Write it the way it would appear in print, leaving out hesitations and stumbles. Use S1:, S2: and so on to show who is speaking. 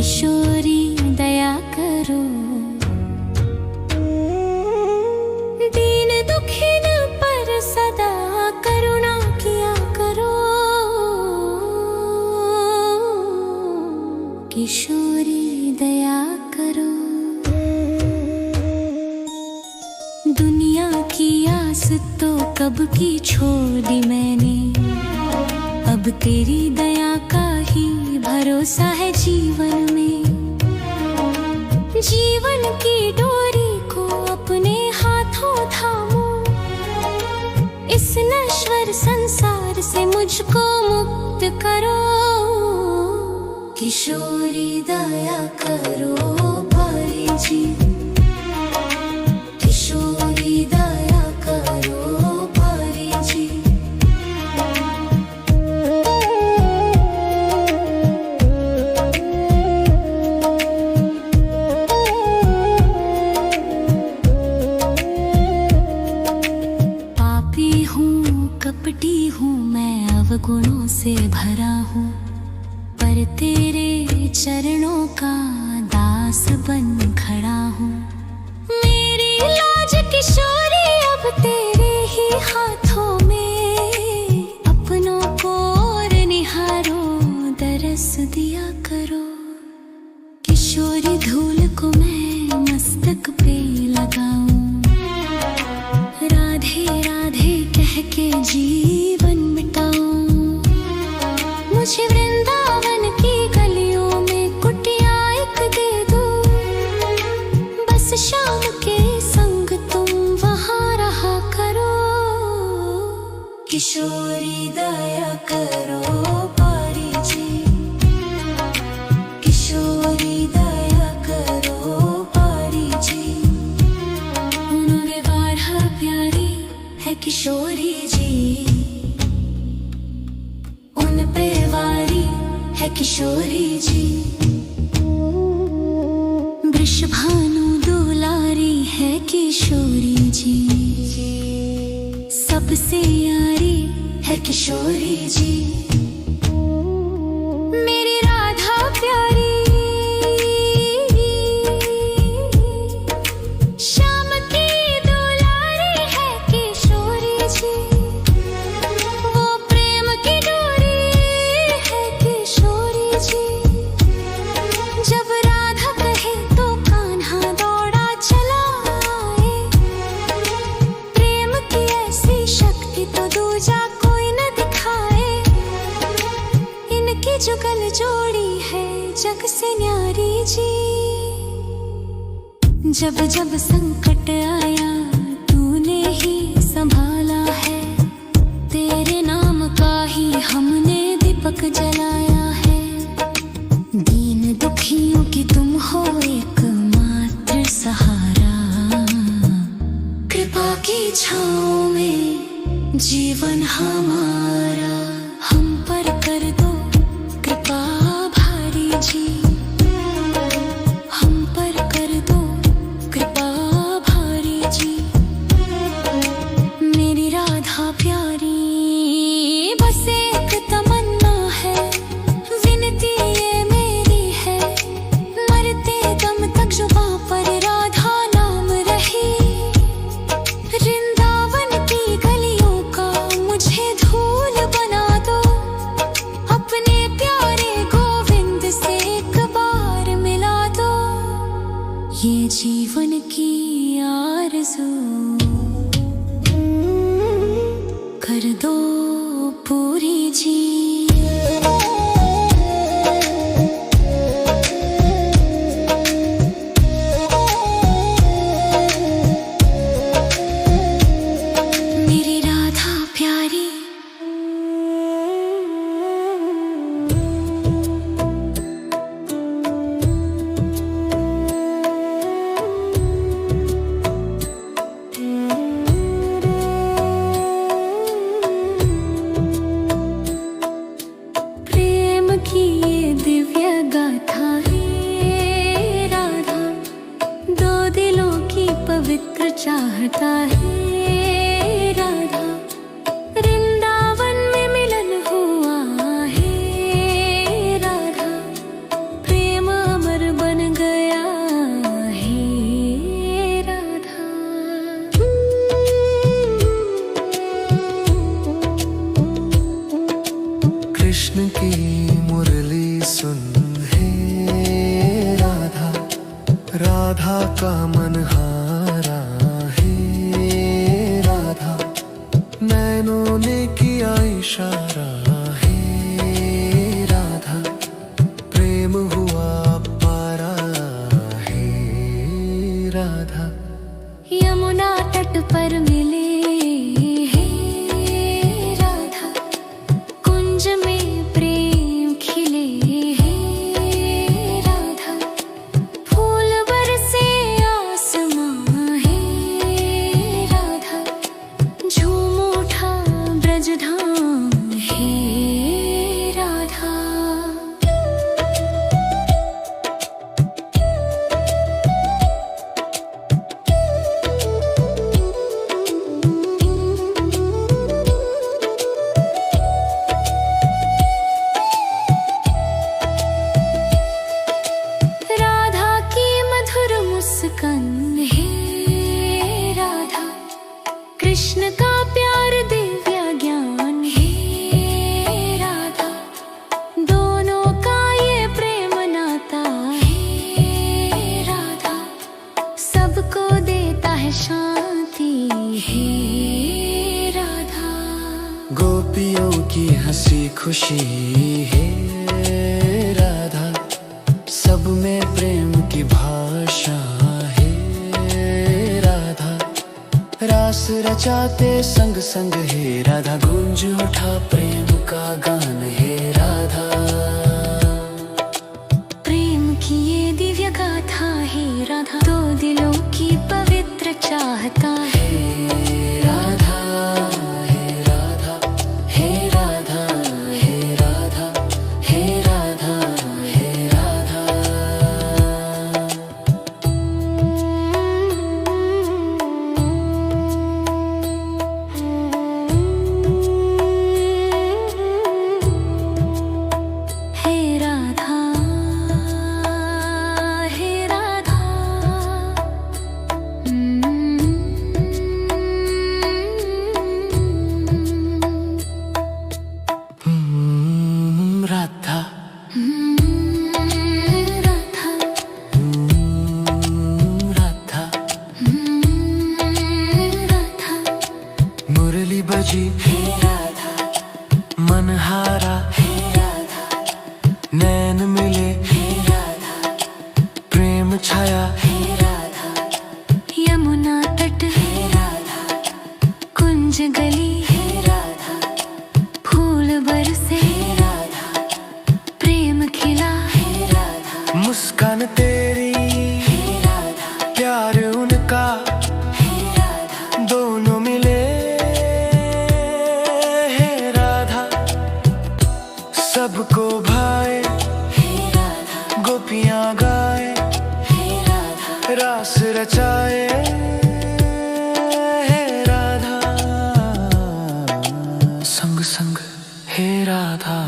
S1: किशोरी दया करो, दीन दुखिन पर सदा करुणा किया करो। किशोरी दया करो। दुनिया की आस तो कब की छोड़ दी मैंने, अब तेरी दया का ही भरोसा है जीवन में। जीवन की डोरी को अपने हाथों थामो, इस नश्वर संसार से मुझको मुक्त करो। किशोरी दया करो भाई जी, किशोरी दया करो भाई जी। कपटी हूँ मैं, अवगुणों से भरा हूँ, पर तेरे चरणों का दास बन खड़ा हूँ। मेरी लाज किशोरी अब तेरे ही हाथों में, अपनों को और निहारो, दरस दिया करो। किशोरी धूल को मैं मस्तक पे लगाऊं, राधे राधे कह के जीवन मिटाऊं। मुझे वृंदावन की गलियों में कुटिया एक दे दो, बस शाम के संग तुम वहाँ रहा करो। किशोरी दया करो पारी जी, किशोरी दया करो पारी जी। उन्होंने वार प्यारी है किशोरी जी, उन पे वारी है किशोरी जी। वृषभानु दुलारी है किशोरी जी, सबसे यारी है किशोरी जी। मेरी राधा प्यारी जुगल जोड़ी है जग से न्यारी जी। जब जब संकट आया तूने ही संभाला है, तेरे नाम का ही हमने दीपक जलाया है। दीन दुखियों की तुम हो एकमात्र सहारा, कृपा की छाँव में जीवन हमारा। हम पर कर दो कृपा भारी जी, हम पर कर दो कृपा भारी जी। मेरी राधा प्यारी बस एक तमन्ना है, विनती ये मेरी है, मरते दम तक जुबां पर राधा नाम रहे। वृंदावन की गलियों का मुझे धूल बना दो, अपने प्यारे गोविंद से एक बार मिला दो। ये जीवन की आरज़ू कर दो पूरी जी। मेरी राधा प्यारी
S2: कृष्ण की मुरली सुन हे राधा, राधा का मन हारा है राधा, नैनों ने किया इशारा है राधा, प्रेम हुआ पारा है राधा।
S1: यमुना तट पर मिले हे राधा, कुंज में प्रेम खिले हे राधा, फूल बरसे आसमां है राधा, झूम उठा ब्रजधाम है राधा। मुस्कान है राधा, कृष्ण का प्यार दिव्य ज्ञान है राधा, दोनों का ये प्रेम नाता है राधा, सबको देता है शांति है राधा।
S2: गोपियों की हंसी खुशी है राधा, सब में प्रेम की भाषा है राधा, रास रचाते संग संग है राधा, गूंज उठा प्रेम का गान है राधा।
S1: प्रेम की ये दिव्य गाथा है राधा, दो दिलों की पवित्र चाहता है
S2: राधा, हे राधा, हे राधा, हे राधा, हे राधा, हे राधा।
S1: हे राधा, हे राधा,
S2: राधा,
S1: राधा,
S2: राधा,
S1: राधा,
S2: मुरली बजी
S1: हे राधा,
S2: मन हारा
S1: हे राधा,
S2: नैन मिले
S1: हे राधा,
S2: प्रेम छाया
S1: हे राधा, यमुना तट हे राधा, कुंज गली हे राधा, फूल बरसे हे राधा, प्रेम खिला हे राधा,
S2: मुस्कान तेरी
S1: हे राधा,
S2: प्यार उनका
S1: हे राधा,
S2: दोनों मिले हे राधा, सबको भाए
S1: हे राधा,
S2: गोपियां गाए
S1: हे राधा,
S2: रास रचाए हे राधा, संग संग हे राधा।